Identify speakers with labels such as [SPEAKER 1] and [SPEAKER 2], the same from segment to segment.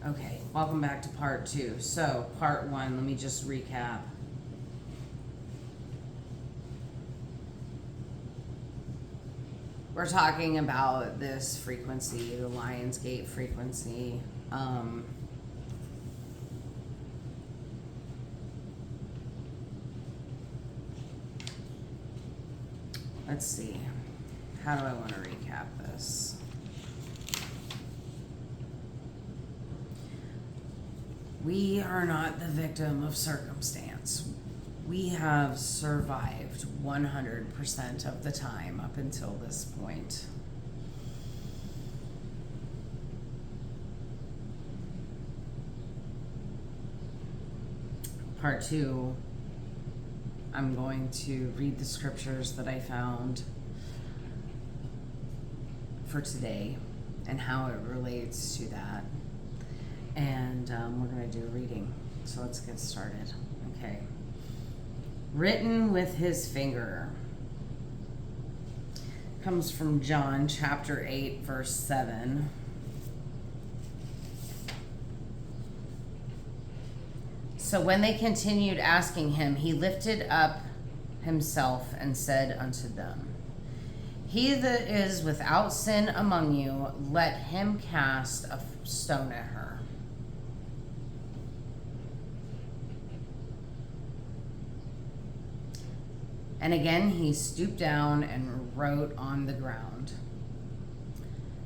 [SPEAKER 1] Okay, welcome back to part 2. So, part 1, let me just recap. We're talking about this frequency, the Lionsgate frequency. Let's see. How do I want to recap this? We are not the victim of circumstance. We have survived 100% of the time up until this point. Part 2, I'm going to read the scriptures that I found for today and how it relates to that. And we're going to do a reading. So let's get started. Okay. Written with his finger. Comes from John chapter 8, verse 7. So when they continued asking him, he lifted up himself and said unto them, He that is without sin among you, let him cast a stone at her. And again he stooped down and wrote on the ground.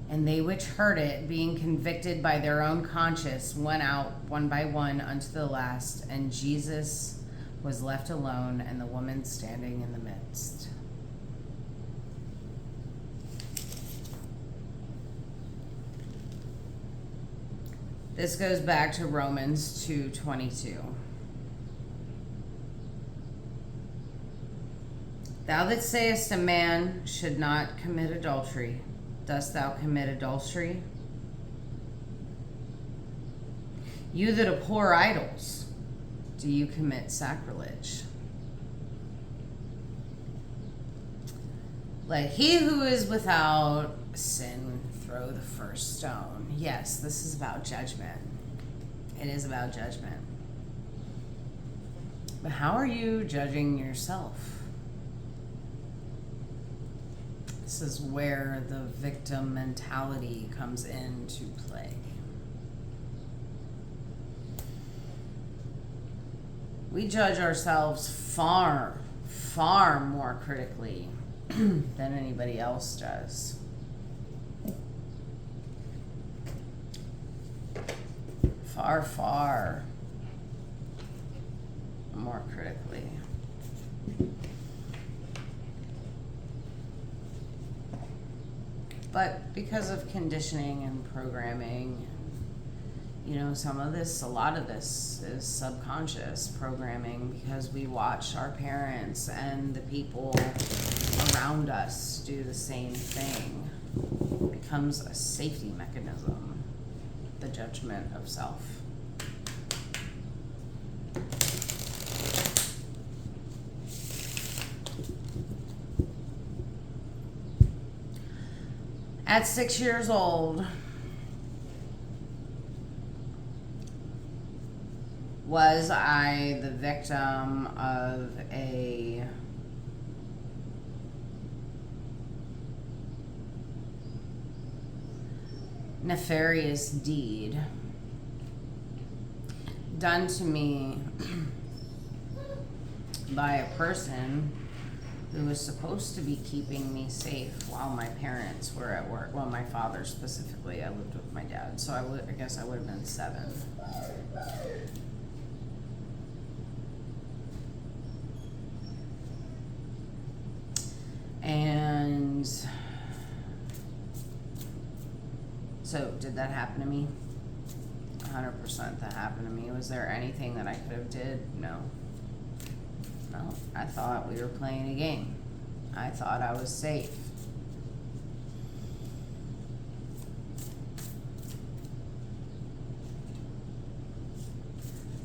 [SPEAKER 1] And they which heard it, being convicted by their own conscience, went out one by one unto the last, and Jesus was left alone, and the woman standing in the midst. This goes back to Romans 2:22. Thou that sayest a man should not commit adultery, dost thou commit adultery? You that abhor idols, do you commit sacrilege? Let he who is without sin throw the first stone. Yes, this is about judgment. It is about judgment. But how are you judging yourself? This is where the victim mentality comes into play. We judge ourselves far, far more critically than anybody else does. Far, far more critically. But because of conditioning and programming, you know, a lot of this is subconscious programming because we watch our parents and the people around us do the same thing. It becomes a safety mechanism, the judgment of self. At 6 years old, was I the victim of a nefarious deed done to me by a person who was supposed to be keeping me safe while my parents were at work? Well, my father specifically. I lived with my dad, so I guess I would have been 7. And so did that happen to me? 100% that happened to me. Was there anything that I could have did? No. No, I thought we were playing a game. I thought I was safe.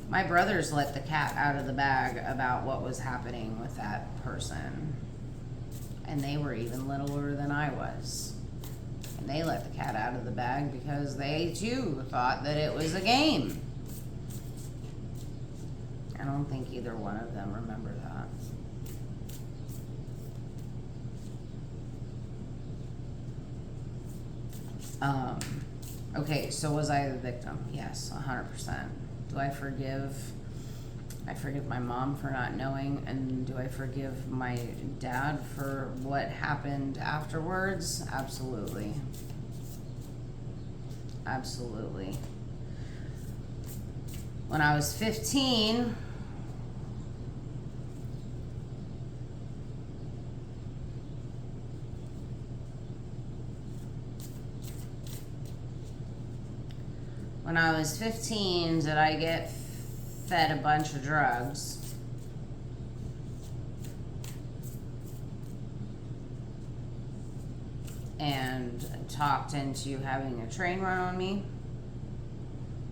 [SPEAKER 1] My brothers let the cat out of the bag about what was happening with that person. And they were even littler than I was. And They let the cat out of the bag because they too thought that it was a game. I don't think either one of them remember that. Okay, so was I the victim? Yes, 100%. Do I forgive? I forgive my mom for not knowing, and do I forgive my dad for what happened afterwards? Absolutely. Absolutely. When I was 15, did I get fed a bunch of drugs? And talked into having a train run on me?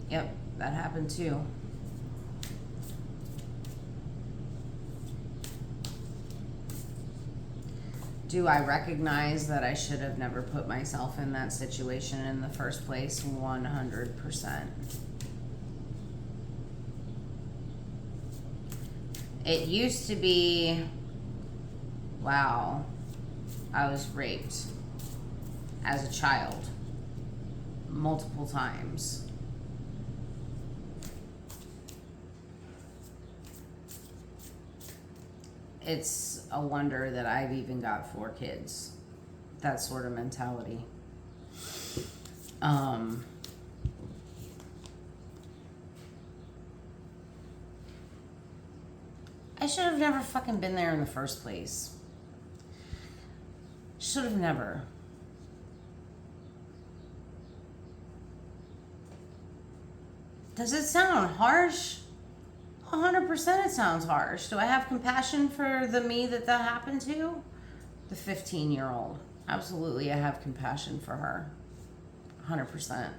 [SPEAKER 1] Yep, that happened too. Do I recognize that I should have never put myself in that situation in the first place? 100%. It used to be, wow, I was raped as a child multiple times. It's a wonder that I've even got 4 kids. That sort of mentality. I should have never fucking been there in the first place. Should have never. Does it sound harsh? 100% it sounds harsh. Do I have compassion for the me that happened to? The 15-year-old. Absolutely, I have compassion for her. 100%.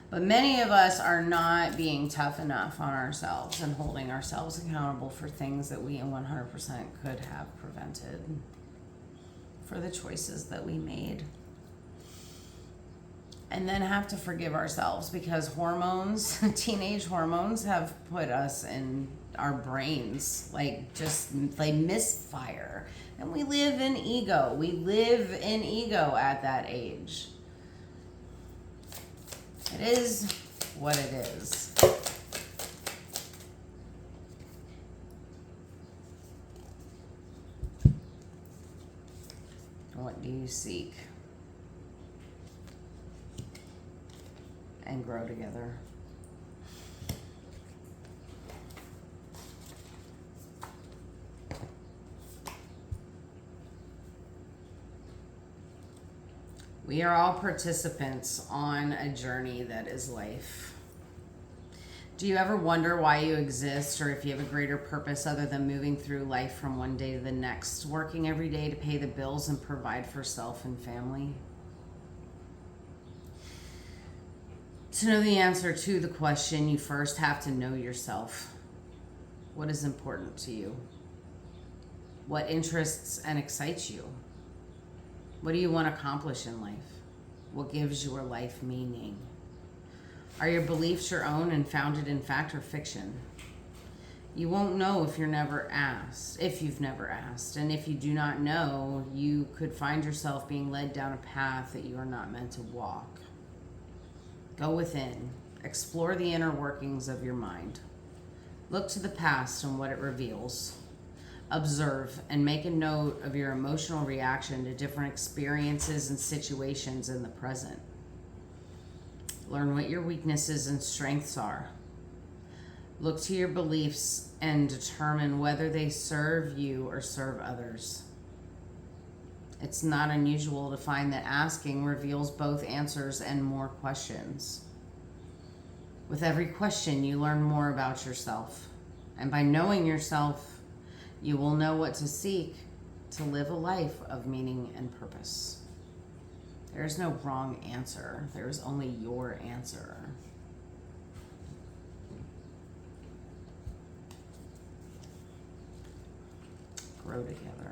[SPEAKER 1] But many of us are not being tough enough on ourselves and holding ourselves accountable for things that we 100% could have prevented, for the choices that we made. And then have to forgive ourselves because hormones, teenage hormones, have put us in our brains like misfire. And we live in ego. We live in ego at that age. It is what it is. What do you seek? And grow together. We are all participants on a journey that is life. Do you ever wonder why you exist, or if you have a greater purpose other than moving through life from one day to the next, working every day to pay the bills and provide for self and family? To know the answer to the question, you first have to know yourself. What is important to you? What interests and excites you? What do you want to accomplish in life? What gives your life meaning? Are your beliefs your own and founded in fact or fiction? You won't know if you've never asked. And if you do not know, you could find yourself being led down a path that you are not meant to walk. Go within. Explore the inner workings of your mind. Look to the past and what it reveals. Observe and make a note of your emotional reaction to different experiences and situations in the present. Learn what your weaknesses and strengths are. Look to your beliefs and determine whether they serve you or serve others. It's not unusual to find that asking reveals both answers and more questions. With every question, you learn more about yourself. And by knowing yourself, you will know what to seek to live a life of meaning and purpose. There is no wrong answer. There is only your answer. Grow together.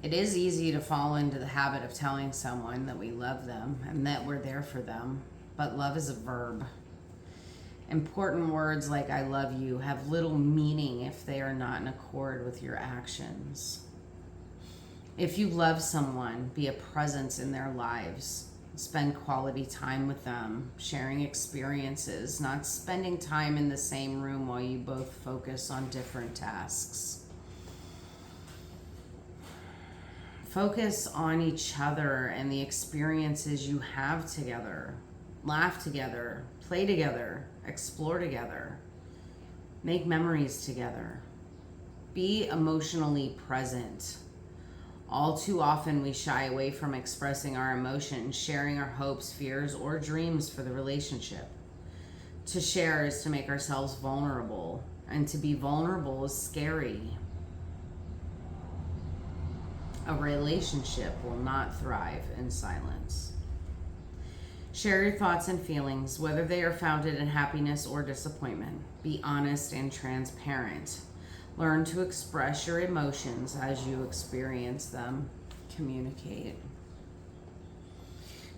[SPEAKER 1] It is easy to fall into the habit of telling someone that we love them and that we're there for them, but love is a verb. Important words like I love you have little meaning if they are not in accord with your actions. If you love someone, be a presence in their lives. Spend quality time with them, sharing experiences, not spending time in the same room while you both focus on different tasks. Focus on each other and the experiences you have together. Laugh together, play together, explore together. Make memories together. Be emotionally present. All too often, we shy away from expressing our emotions, sharing our hopes, fears, or dreams for the relationship. To share is to make ourselves vulnerable, and to be vulnerable is scary. A relationship will not thrive in silence. Share your thoughts and feelings, whether they are founded in happiness or disappointment. Be honest and transparent. Learn to express your emotions as you experience them. Communicate.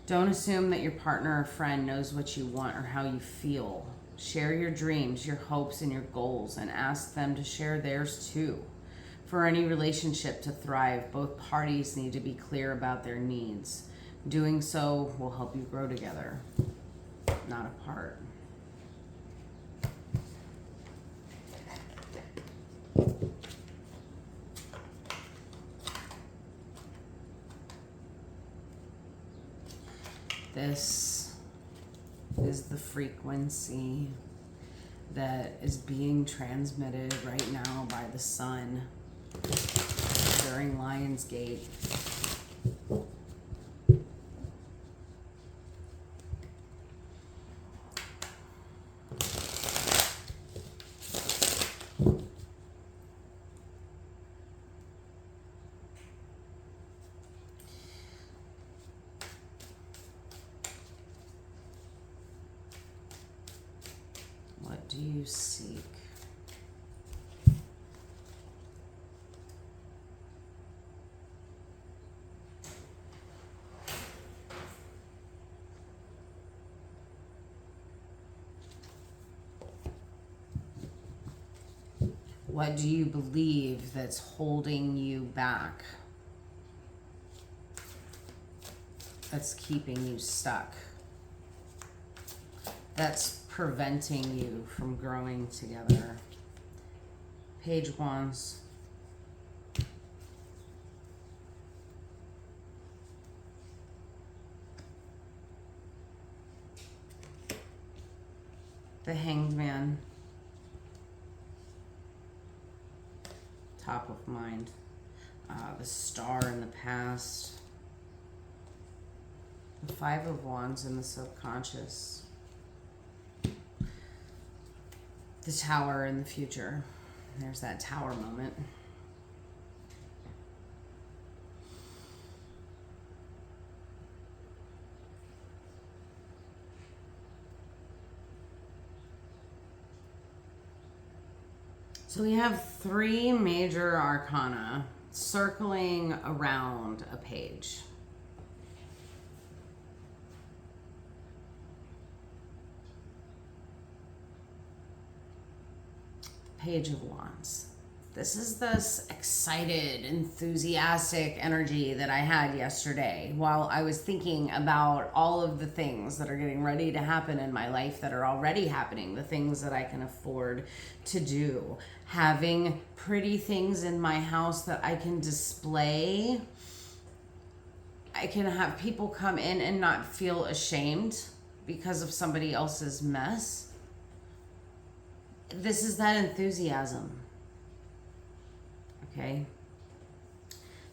[SPEAKER 1] Don't assume that your partner or friend knows what you want or how you feel. Share your dreams, your hopes, and your goals, and ask them to share theirs too. For any relationship to thrive, both parties need to be clear about their needs. Doing so will help you grow together, not apart. This is the frequency that is being transmitted right now by the sun during Lionsgate. What do you seek? What do you believe that's holding you back? That's keeping you stuck? That's preventing you from growing together? Page of Wands. The Hanged Man. Top of Mind. The Star in the Past. The Five of Wands in the Subconscious. The Tower in the future. There's that tower moment. So we have three major arcana circling around a page. Page of Wands. This is this excited, enthusiastic energy that I had yesterday while I was thinking about all of the things that are getting ready to happen in my life that are already happening, the things that I can afford to do. Having pretty things in my house that I can display. I can have people come in and not feel ashamed because of somebody else's mess. This is that enthusiasm. Okay?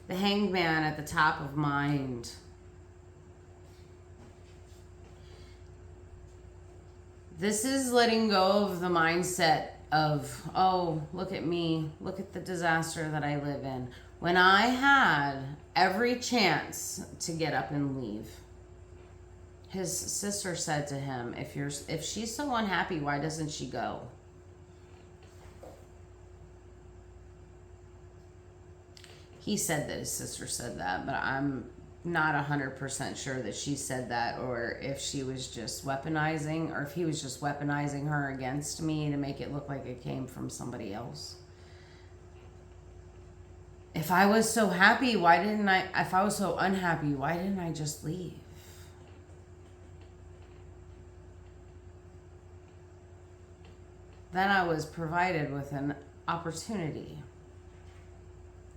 [SPEAKER 1] The Hanged Man at the top of mind. This is letting go of the mindset of, oh, look at me, look at the disaster that I live in. When I had every chance to get up and leave, his sister said to him, if she's so unhappy, why doesn't she go? He said that his sister said that, but I'm not 100% sure that she said that, or if she was just weaponizing, or if he was just weaponizing her against me to make it look like it came from somebody else. If I was so happy, if I was so unhappy, why didn't I just leave? Then I was provided with an opportunity.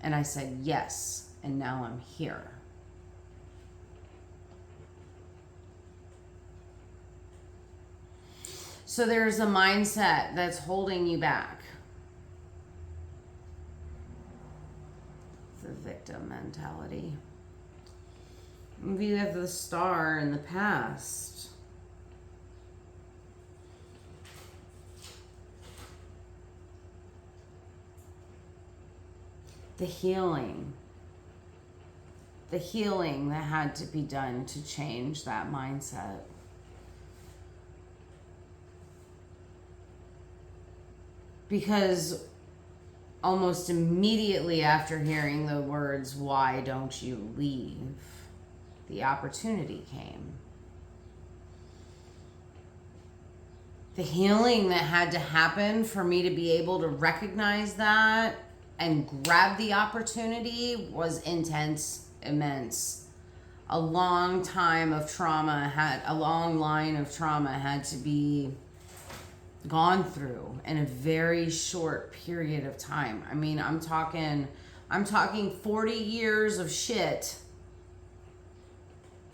[SPEAKER 1] And I said yes, and now I'm here. So there's a mindset that's holding you back. The victim mentality. We have the star in the past. The healing that had to be done to change that mindset. Because almost immediately after hearing the words, "Why don't you leave?" the opportunity came. The healing that had to happen for me to be able to recognize that and grab the opportunity was intense, immense. A long line of trauma had to be gone through in a very short period of time. I mean, I'm talking 40 years of shit,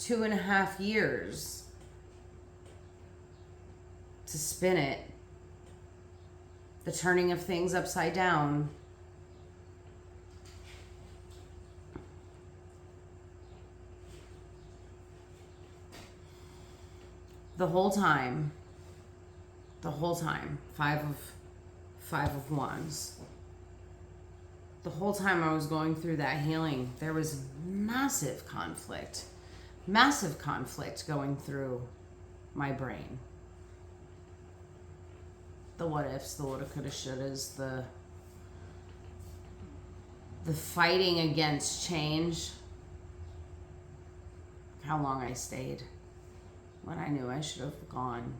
[SPEAKER 1] 2.5 years to spin it. The turning of things upside down. The whole time, five of wands. The whole time I was going through that healing, there was massive conflict going through my brain. The what ifs, the woulda, coulda, shouldas, the fighting against change. How long I stayed when I knew I should have gone.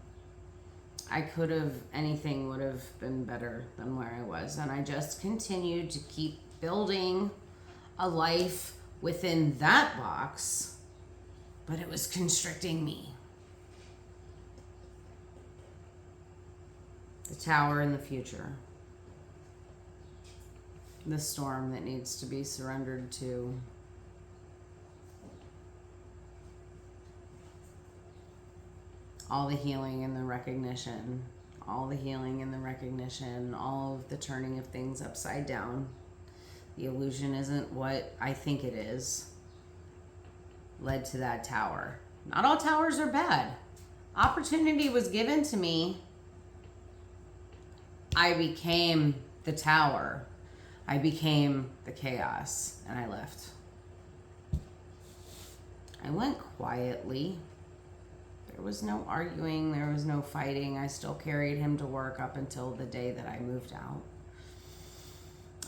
[SPEAKER 1] Anything would have been better than where I was. And I just continued to keep building a life within that box, but it was constricting me. The tower in the future. The storm that needs to be surrendered to. All the healing and the recognition, all of the turning of things upside down. The illusion isn't what I think it is. Led to that tower. Not all towers are bad. Opportunity was given to me. I became the tower. I became the chaos, and I left. I went quietly. There was no arguing, there was no fighting. I still carried him to work up until the day that I moved out.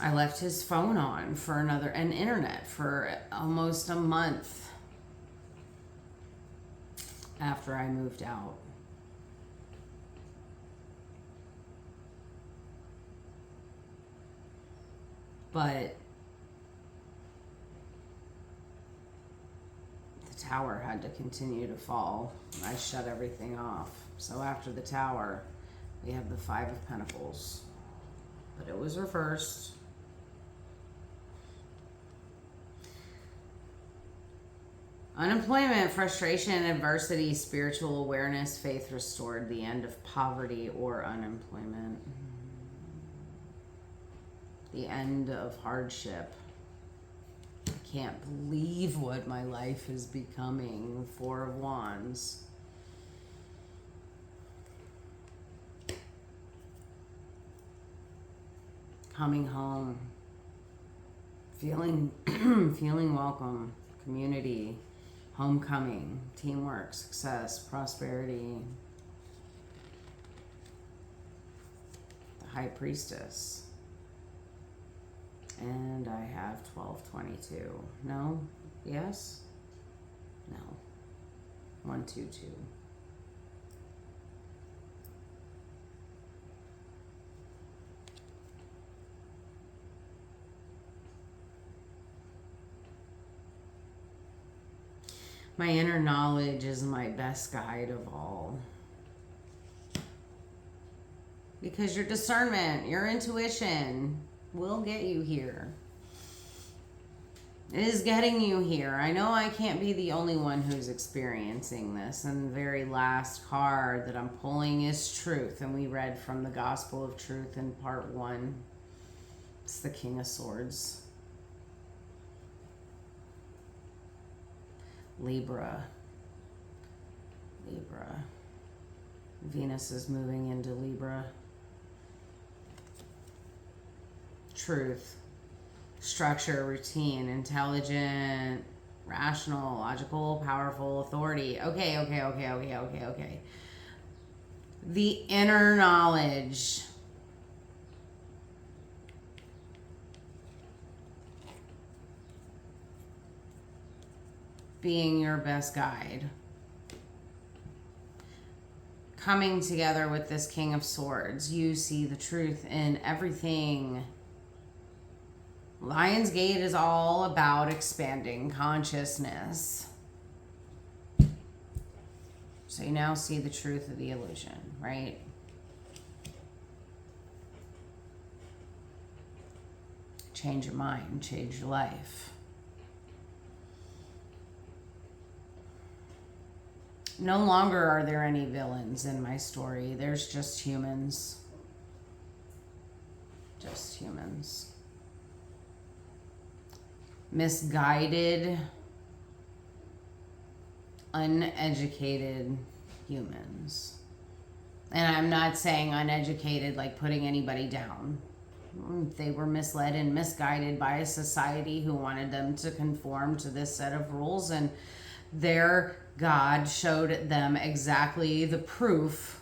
[SPEAKER 1] I left his phone on and internet for almost a month after I moved out. But the tower had to continue to fall. I shut everything off. So after the tower, we have the Five of Pentacles. But it was reversed. Unemployment, frustration, adversity, spiritual awareness, faith restored, the end of poverty or unemployment. The end of hardship. I can't believe what my life is becoming. Four of Wands. Coming home. Feeling welcome. Community. Homecoming. Teamwork. Success. Prosperity. The High Priestess. And I have 1222. No? Yes? No. 122. My inner knowledge is my best guide of all. Because your discernment, your intuition will get you here. It is getting you here. I know I can't be the only one who's experiencing this. And the very last card that I'm pulling is truth. And we read from the Gospel of Truth in part 1. It's the King of Swords. Libra. Venus is moving into Libra. Truth. Structure, routine, intelligent, rational, logical, powerful, authority. Okay. The inner knowledge. Being your best guide. Coming together with this King of Swords. You see the truth in everything. Lionsgate is all about expanding consciousness. So you now see the truth of the illusion, right? Change your mind, change your life. No longer are there any villains in my story. There's just humans. Just humans. Misguided, uneducated humans. And I'm not saying uneducated like putting anybody down. They were misled and misguided by a society who wanted them to conform to this set of rules, and their God showed them exactly the proof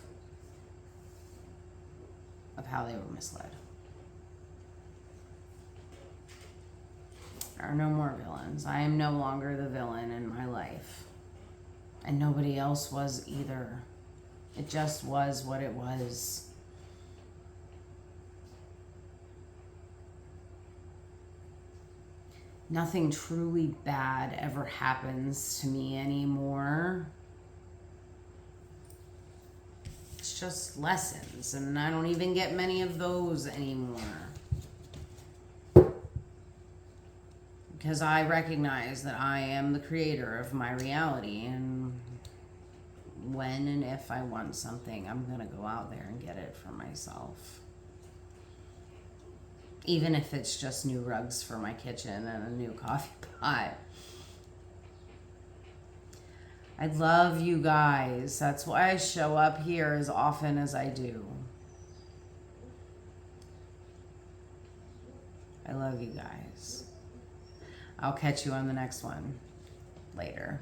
[SPEAKER 1] of how they were misled. There are no more villains. I am no longer the villain in my life. And nobody else was either. It just was what it was. Nothing truly bad ever happens to me anymore. It's just lessons, and I don't even get many of those anymore. Because I recognize that I am the creator of my reality, and when and if I want something, I'm going to go out there and get it for myself. Even if it's just new rugs for my kitchen and a new coffee pot. I love you guys. That's why I show up here as often as I do. I love you guys. I'll catch you on the next one later.